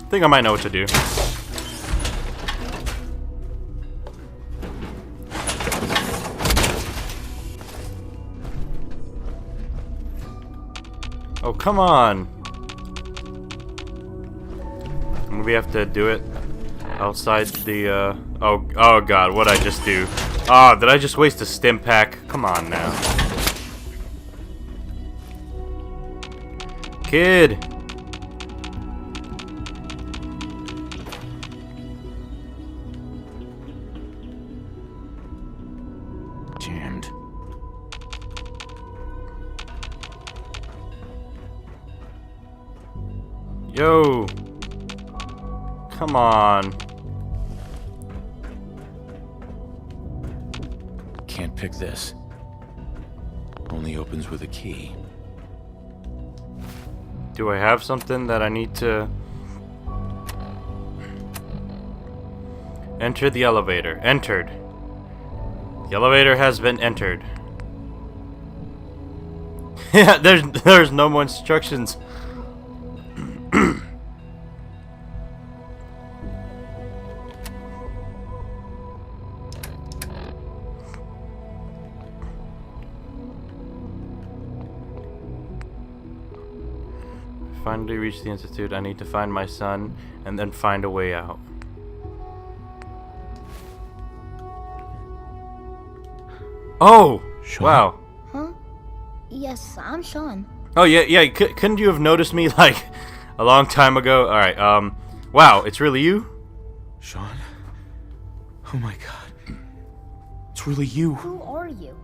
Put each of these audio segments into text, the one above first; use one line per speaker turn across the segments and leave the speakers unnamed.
think I might know what to do. Oh, come on. We have to do it outside the, oh god, what'd I just do? Oh, did I just waste a stim pack? Come on now. Kid!
Jammed.
Yo! Come on.
Can't pick this. Only opens with a key.
Do I have something that I need to... Enter the elevator. Entered. The elevator has been entered. Yeah, there's no more instructions. Finally reach the institute. I need to find my son and then find a way out. Oh!
Sean?
Wow.
Huh? Yes, I'm Sean.
Oh yeah. Couldn't you have noticed me like a long time ago? All right. Wow, it's really you?
Sean? Oh my god. It's really you.
Who are you?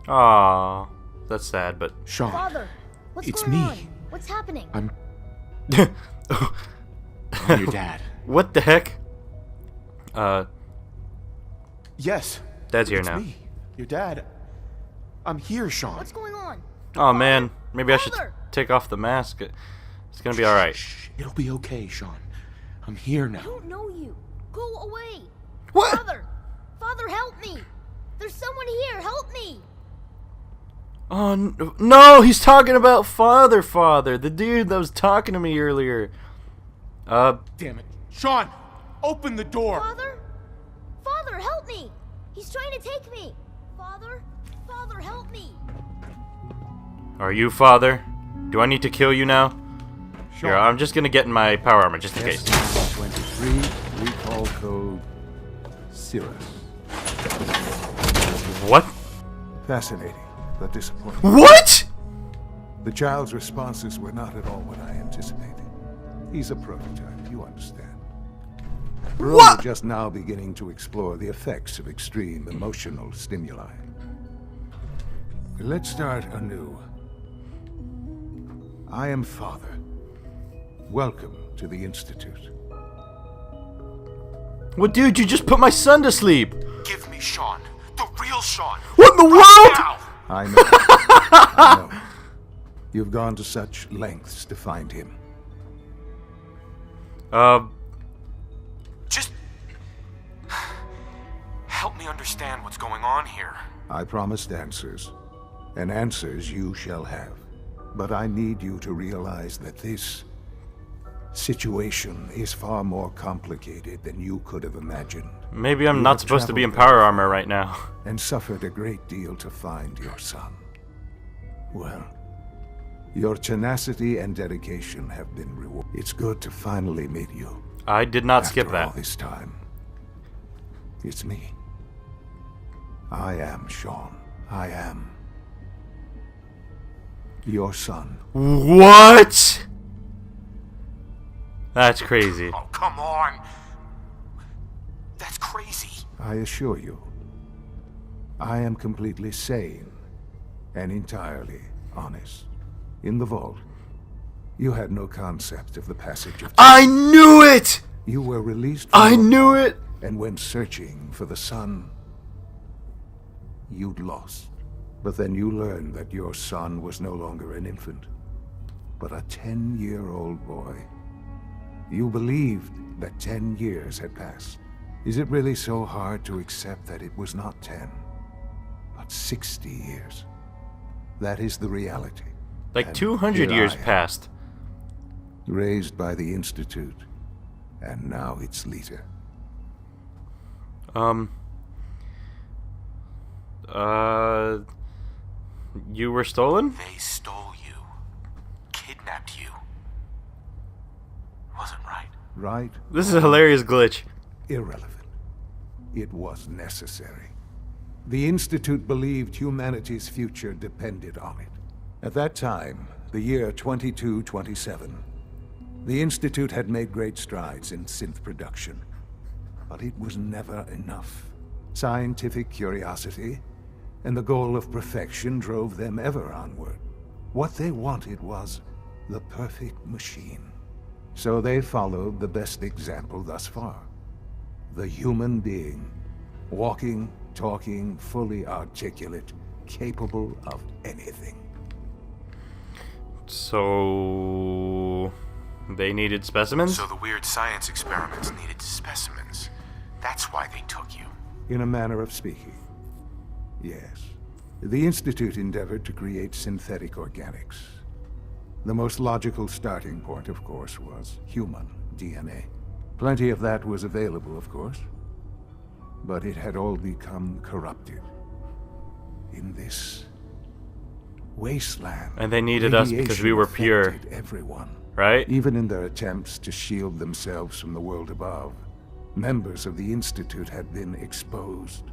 Aw, that's sad, but
Sean.
Father, what's
It's
going
me.
on? What's happening?
I'm your dad.
what the heck?
Yes.
Dad's here
it's
now.
Me. Your dad. I'm here, Sean.
What's going on?
Oh man, maybe I should
Father!
take off the mask. It's gonna be all right.
Shh. It'll be okay, Sean. I'm here
I
now.
don't know you. Go away.
What?
Father! Father, help me! There's someone here. Help me!
Oh no, he's talking about Father, the dude that was talking to me earlier.
Damn it. Sean! Open the door!
Father? Father, help me! He's trying to take me! Father? Father, help me!
Are you Father? Do I need to kill you now?
Sean.
Here, I'm just gonna get in my power armor just in case.
S-23, recall code Cirrus.
What?
Fascinating, but disappointing.
What?
The child's responses were not at all what I anticipated. He's a prototype, you understand. We're
What?
only just now beginning to explore the effects of extreme emotional stimuli. Let's start anew. I am Father. Welcome to the Institute.
Well, dude, you just put my son to sleep.
Give me Sean. The real Sean.
What in the world?
Now!
I know. I know. You've gone to such lengths to find him.
Just help me understand what's going on here.
I promised answers, and answers you shall have. But I need you to realize that this situation is far more complicated than you could have imagined.
Maybe I'm
You
not
have
supposed to be in
traveled
power armor right now.
and suffered a great deal to find your son. Well, your tenacity and dedication have been rewarded. It's good to finally meet you.
I did not
After
skip
all
that.
this time, it's me. I am Sean. I am your son.
What? That's crazy.
Oh, come on. That's crazy.
I assure you, I am completely sane and entirely honest. In the vault, you had no concept of the passage of time.
I knew it!
You were released from
I
your
knew
vault,
it!
and went searching for the son you'd lost. But then you learned that your son was no longer an infant, but a 10-year-old boy. You believed that 10 years had passed. Is it really so hard to accept that it was not 10, but 60 years? That is the reality.
Like
And
200
here
years
I am,
passed.
raised by the Institute, And now it's Lita.
You were stolen?
They stole you. Kidnapped you. Wasn't right.
Right?
This is a hilarious glitch.
Irrelevant. It was necessary. The Institute believed humanity's future depended on it. At that time, the year 2227, the Institute had made great strides in synth production. But it was never enough. Scientific curiosity and the goal of perfection drove them ever onward. What they wanted was the perfect machine. So they followed the best example thus far. The human being. Walking, talking, fully articulate, capable of anything.
So... they needed specimens?
So the weird science experiments needed specimens. That's why they took you.
In a manner of speaking. Yes. The Institute endeavored to create synthetic organics. The most logical starting point, of course, was human DNA. Plenty of that was available, of course. But it had all become corrupted. In this wasteland.
And they needed us because we were pure.
Everyone.
Right?
Even in their attempts to shield themselves from the world above, members of the Institute had been exposed.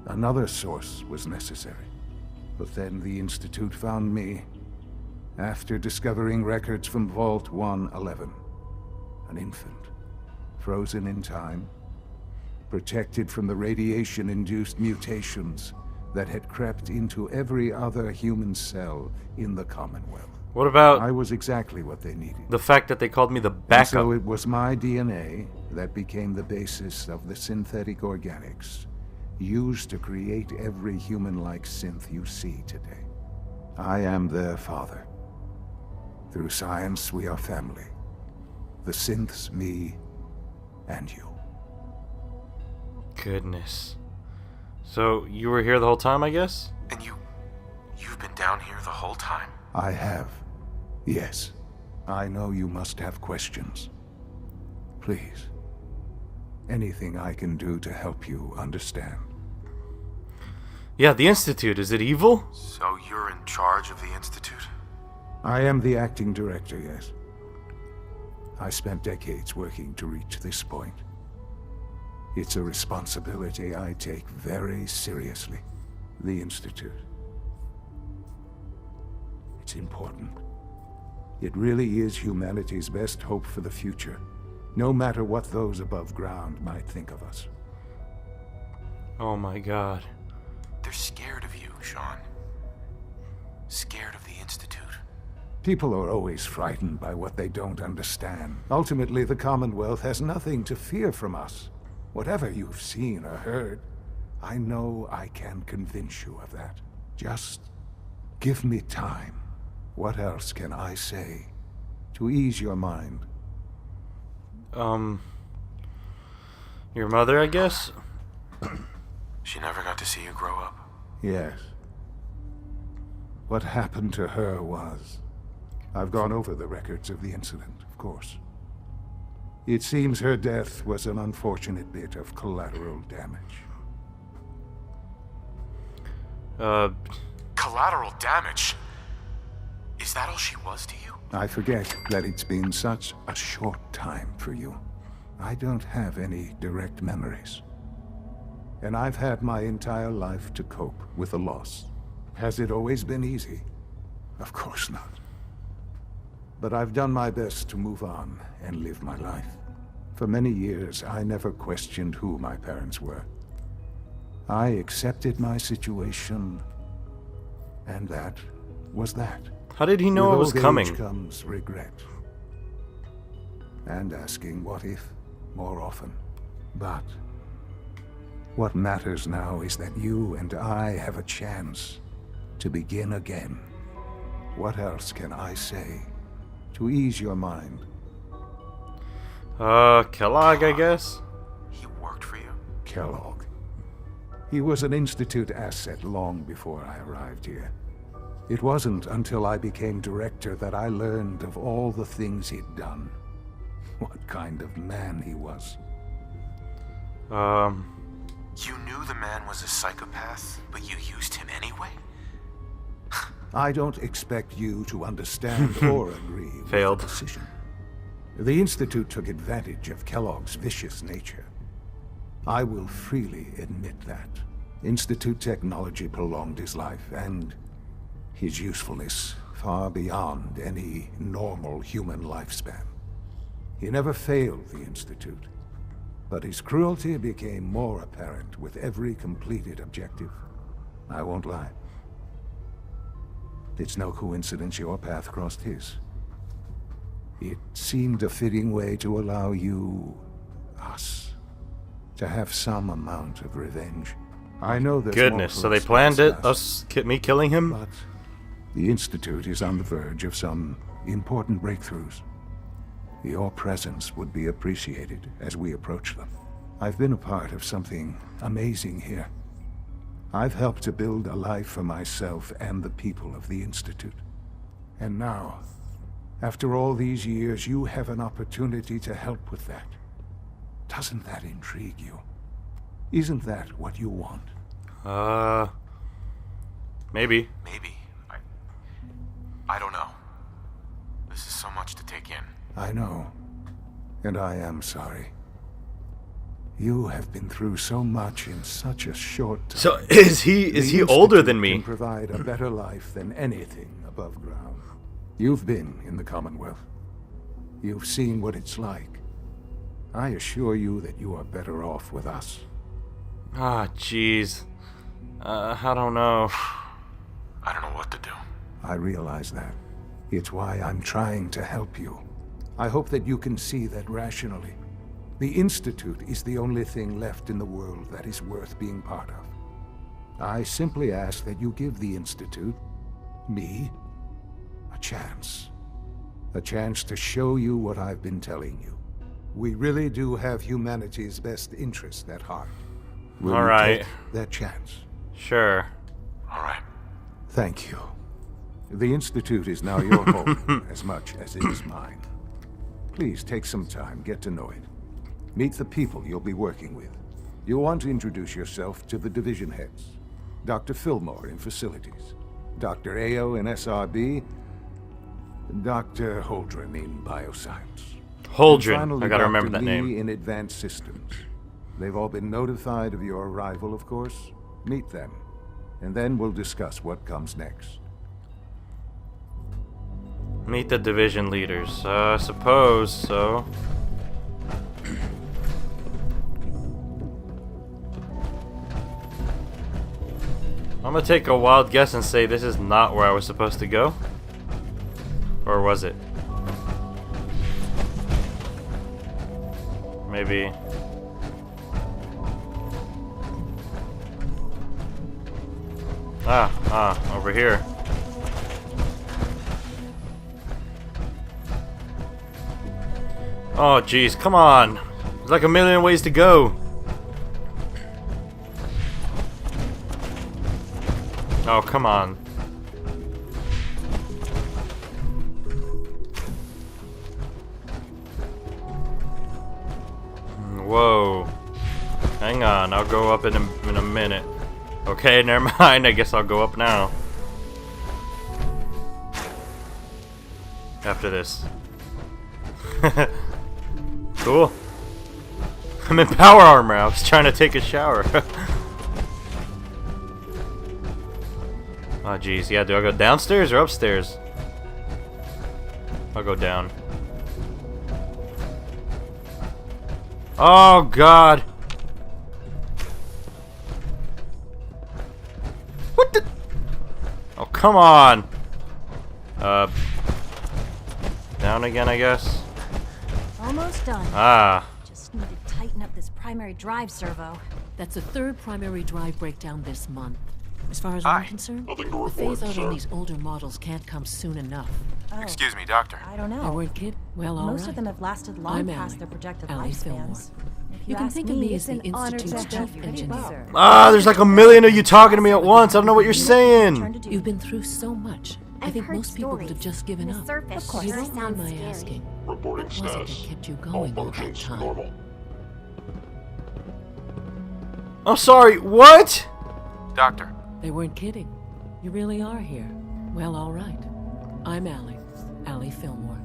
Another source was necessary. But then the Institute found me after discovering records from Vault 111. An infant, frozen in time, protected from the radiation-induced mutations that had crept into every other human cell in the Commonwealth.
What about
I was exactly what they needed.
the fact that they called me the
And
backup?
so it was my DNA that became the basis of the synthetic organics used to create every human-like synth you see today. I am their father. Through science, we are family. The synths, me, and you.
Goodness. So, you were here the whole time, I guess?
And you've been down here the whole time?
I have. Yes. I know you must have questions. Please. Anything I can do to help you understand.
Yeah, the Institute, is it evil?
So you're in charge of the Institute?
I am the acting director, yes. I spent decades working to reach this point. It's a responsibility I take very seriously. The Institute. It's important. It really is humanity's best hope for the future, no matter what those above ground might think of us.
Oh my god.
They're scared of you, Sean. Scared of the Institute.
People are always frightened by what they don't understand. Ultimately, the Commonwealth has nothing to fear from us. Whatever you've seen or heard, I know I can convince you of that. Just give me time. What else can I say to ease your mind?
Your mother, I guess?
She never got to see you grow up?
Yes. What happened to her was... I've gone over the records of the incident, of course. It seems her death was an unfortunate bit of collateral damage.
Collateral damage? Is that all she was to you?
I forget that it's been such a short time for you. I don't have any direct memories. And I've had my entire life to cope with the loss. Has it always been easy? Of course not. But I've done my best to move on and live my life. For many years, I never questioned who my parents were. I accepted my situation, and that was that.
How did he know
With
it was
old age
coming?
comes regret. And asking what if more often. But what matters now is that you and I have a chance to begin again. What else can I say to ease your mind?
Kellogg, I guess?
He worked for you?
Kellogg. He was an Institute asset long before I arrived here. It wasn't until I became director that I learned of all the things he'd done. what kind of man he was.
You knew the man was a psychopath, but you used him anyway?
I don't expect you to understand or agree with
Failed.
the decision. The Institute took advantage of Kellogg's vicious nature. I will freely admit that. Institute technology prolonged his life, and his usefulness far beyond any normal human lifespan. He never failed the Institute, but his cruelty became more apparent with every completed objective. I won't lie. It's no coincidence your path crossed his. It seemed a fitting way to allow you, us, to have some amount of revenge. I know there's
Goodness,
more
so they
for
planned it,
us,
me killing him?
but the Institute is on the verge of some important breakthroughs. Your presence would be appreciated as we approach them. I've been a part of something amazing here. I've helped to build a life for myself and the people of the Institute. And now, after all these years, you have an opportunity to help with that. Doesn't that intrigue you? Isn't that what you want?
Maybe.
Maybe. I don't know. This is so much to take in.
I know. And I am sorry. You have been through so much in such a short time.
So is he
The
older
Institute
than me?
can provide a better life than anything above ground. You've been in the Commonwealth. You've seen what it's like. I assure you that you are better off with us.
Ah, jeez. I don't know.
I don't know what to do.
I realize that. It's why I'm trying to help you. I hope that you can see that rationally. The Institute is the only thing left in the world that is worth being part of. I simply ask that you give the Institute, me, a chance. A chance to show you what I've been telling you. We really do have humanity's best interest at heart. Will
All
you
right.
take that chance?
Sure.
All right.
Thank you. The Institute is now your home as much as it is mine. Please take some time, get to know it. Meet the people you'll be working with. You'll want to introduce yourself to the division heads. Dr. Fillmore in Facilities, Dr. Ao in SRB, Dr. Holdren in Bioscience. And
Holdren.
finally,
I gotta
Dr.
remember that
Lee
name.
in Advanced Systems. They've all been notified of your arrival, of course. Meet them, and then we'll discuss what comes next.
Meet the division leaders. I suppose so. I'm gonna take a wild guess and say this is not where I was supposed to go. Or was it? Maybe. Over here. Oh, jeez, come on. There's like a million ways to go. Oh, come on. Whoa. Hang on, I'll go up in a minute. Okay, never mind. I guess I'll go up now. After this. Cool. I'm in power armor. I was trying to take a shower. Oh, jeez. Yeah, do I go downstairs or upstairs? I'll go down. Oh, God. What the? Oh, come on. Down again, I guess.
Almost done.
Ah.
Just need to tighten up this primary drive servo.
That's the third primary drive breakdown this month. As far as I'm concerned, the phase-out on these older models can't come soon enough.
Oh,
Excuse me, Doctor.
I don't
Your
know.
word, kid? Well, all right.
Most of them have lasted long
I'm
past
Allie.
their projected
Allie Fillmore.
lifespans. If
You can
ask
think of me as
it's
the
an honor
Institute's
to have
chief
you,
engineer.
sir.
Ah, there's like a million of you talking to me at once. I don't know what you're saying.
Turn to duty.
You've been through so much. I think most people would have just given up.
Surface,
Of course, you
sure
don't mind
sounds
my
scary.
asking.
Reporting
What was it that
status.
kept you
All
going all that
functions
time?
normal.
I'm sorry, what?
Doctor,
They weren't kidding. You really are here. Well, all right. I'm Allie Fillmore.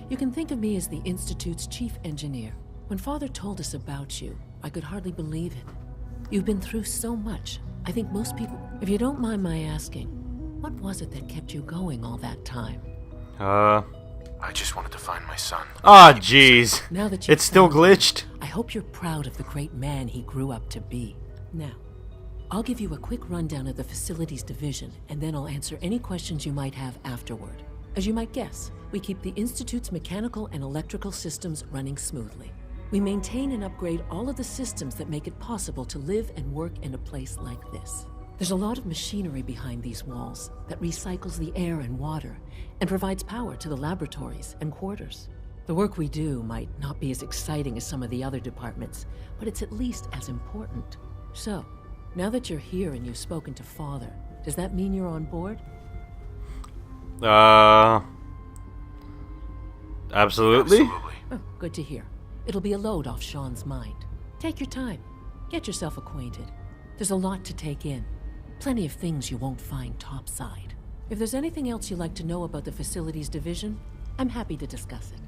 You can think of me as the Institute's chief engineer. When Father told us about you, I could hardly believe it. You've been through so much. I think most people... If you don't mind my asking, what was it that kept you going all that time?
I just wanted to find my son.
Ah, jeez.
Now that you've
It's still
found him,
glitched.
I hope you're proud of the great man he grew up to be. Now, I'll give you a quick rundown of the facilities division, and then I'll answer any questions you might have afterward. As you might guess, we keep the Institute's mechanical and electrical systems running smoothly. We maintain and upgrade all of the systems that make it possible to live and work in a place like this. There's a lot of machinery behind these walls that recycles the air and water and provides power to the laboratories and quarters. The work we do might not be as exciting as some of the other departments, but it's at least as important. So, now that you're here and you've spoken to Father, does that mean you're on board?
Absolutely.
Oh, good to hear. It'll be a load off Sean's mind. Take your time. Get yourself acquainted. There's a lot to take in. Plenty of things you won't find topside. If there's anything else you'd like to know about the facilities division, I'm happy to discuss it.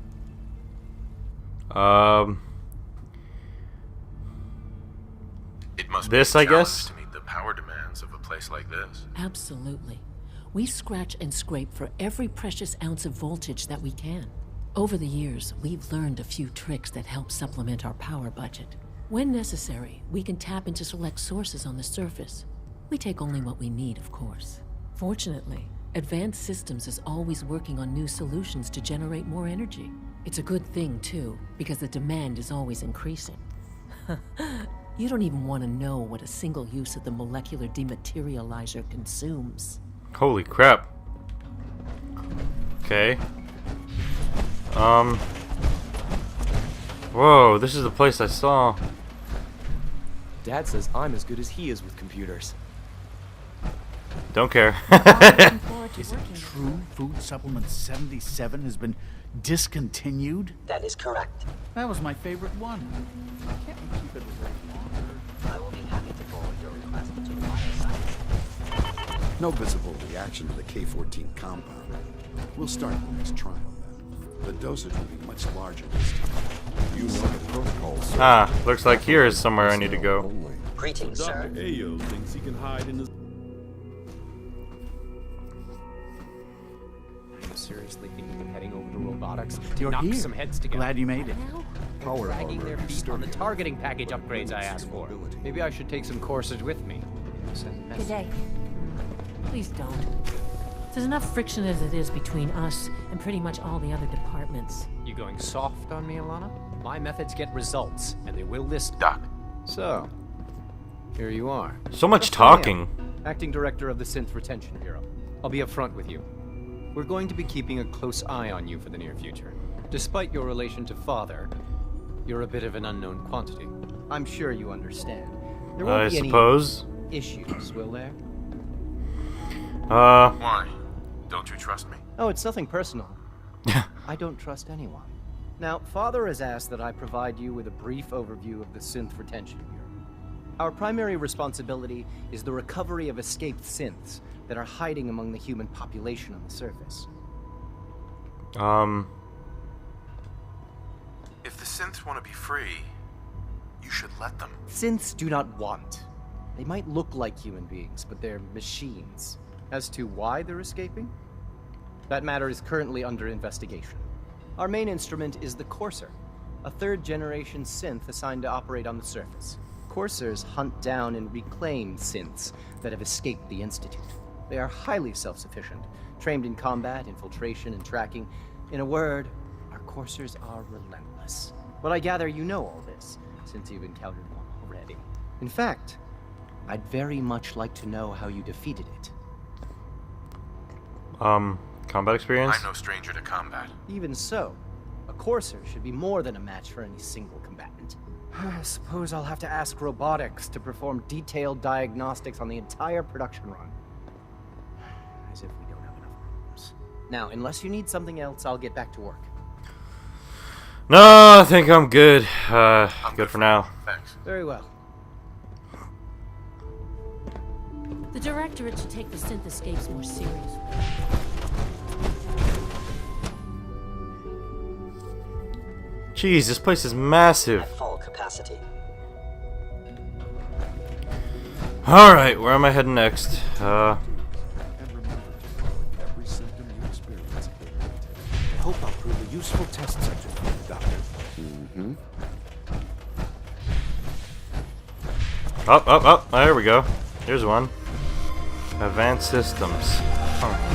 It must
This,
be a
I
challenge
guess?
to meet the power demands of a place like this.
Absolutely. We scratch and scrape for every precious ounce of voltage that we can. Over the years, we've learned a few tricks that help supplement our power budget. When necessary, we can tap into select sources on the surface. We take only what we need, of course. Fortunately, Advanced Systems is always working on new solutions to generate more energy. It's a good thing, too, because the demand is always increasing. You don't even want to know what a single use of the molecular dematerializer consumes.
Holy crap. Okay. Whoa, this is the place I saw.
Dad says I'm as good as he is with computers.
Don't care.
Is it true Food Supplement 77 has been discontinued?
That is correct.
That was my favorite one. Can't we keep it a little longer?
I will be happy to forward your request to bioscience.
No visible reaction to the K-14 compound. We'll start the next trial then. The dosage will be much larger this time. You know the protocol, sir.
Ah, looks like here is somewhere I need to go.
Greetings, sir.
Ayo thinks he can hide in his...
I'm seriously thinking of heading over to robotics to
You're
knock
here.
some heads together.
Glad you made it.
Power
Dragging their
armor,
feet on the
sturdy
targeting package upgrades I asked for.
mobility.
Maybe I should take some courses with me.
Good day.
Please don't. There's enough friction as it is between us and pretty much all the other departments.
You going soft on me, Alana? My methods get results, and they will list.
Doc,
So, here you are.
So much
Just who I am,
talking.
Acting Director of the Synth Retention Bureau. I'll be upfront with you. We're going to be keeping a close eye on you for the near future. Despite your relation to Father, you're a bit of an unknown quantity. I'm sure you understand. There won't
I
be
suppose.
any issues, will there?
why? Don't you trust me?
Oh, it's nothing personal. I don't trust anyone. Now, Father has asked that I provide you with a brief overview of the Synth Retention Bureau. Our primary responsibility is the recovery of escaped synths that are hiding among the human population on the surface.
If the synths want to be free, you should let them.
Synths do not want. They might look like human beings, but they're machines. As to why they're escaping? That matter is currently under investigation. Our main instrument is the Courser, a third-generation synth assigned to operate on the surface. Coursers hunt down and reclaim synths that have escaped the Institute. They are highly self-sufficient, trained in combat, infiltration, and tracking. In a word, our Coursers are relentless. But I gather you know all this, since you've encountered one already. In fact, I'd very much like to know how you defeated it.
Combat experience?
I'm no stranger to combat.
Even so, a Courser should be more than a match for any single combatant. I suppose I'll have to ask robotics to perform detailed diagnostics on the entire production run. As if we don't have enough Now, unless you need something else, I'll get back to work.
No, I think I'm good. Good for now.
Thanks.
Very well.
The Directorate should take the synth escapes more seriously.
Jeez, this place is massive.
At full capacity.
Alright, where am I heading next?
And remember, every symptom you experience.
I hope I'll prove a useful test subject for you, Doctor.
Up, up, up. There we go. Here's one. Advanced systems. Huh.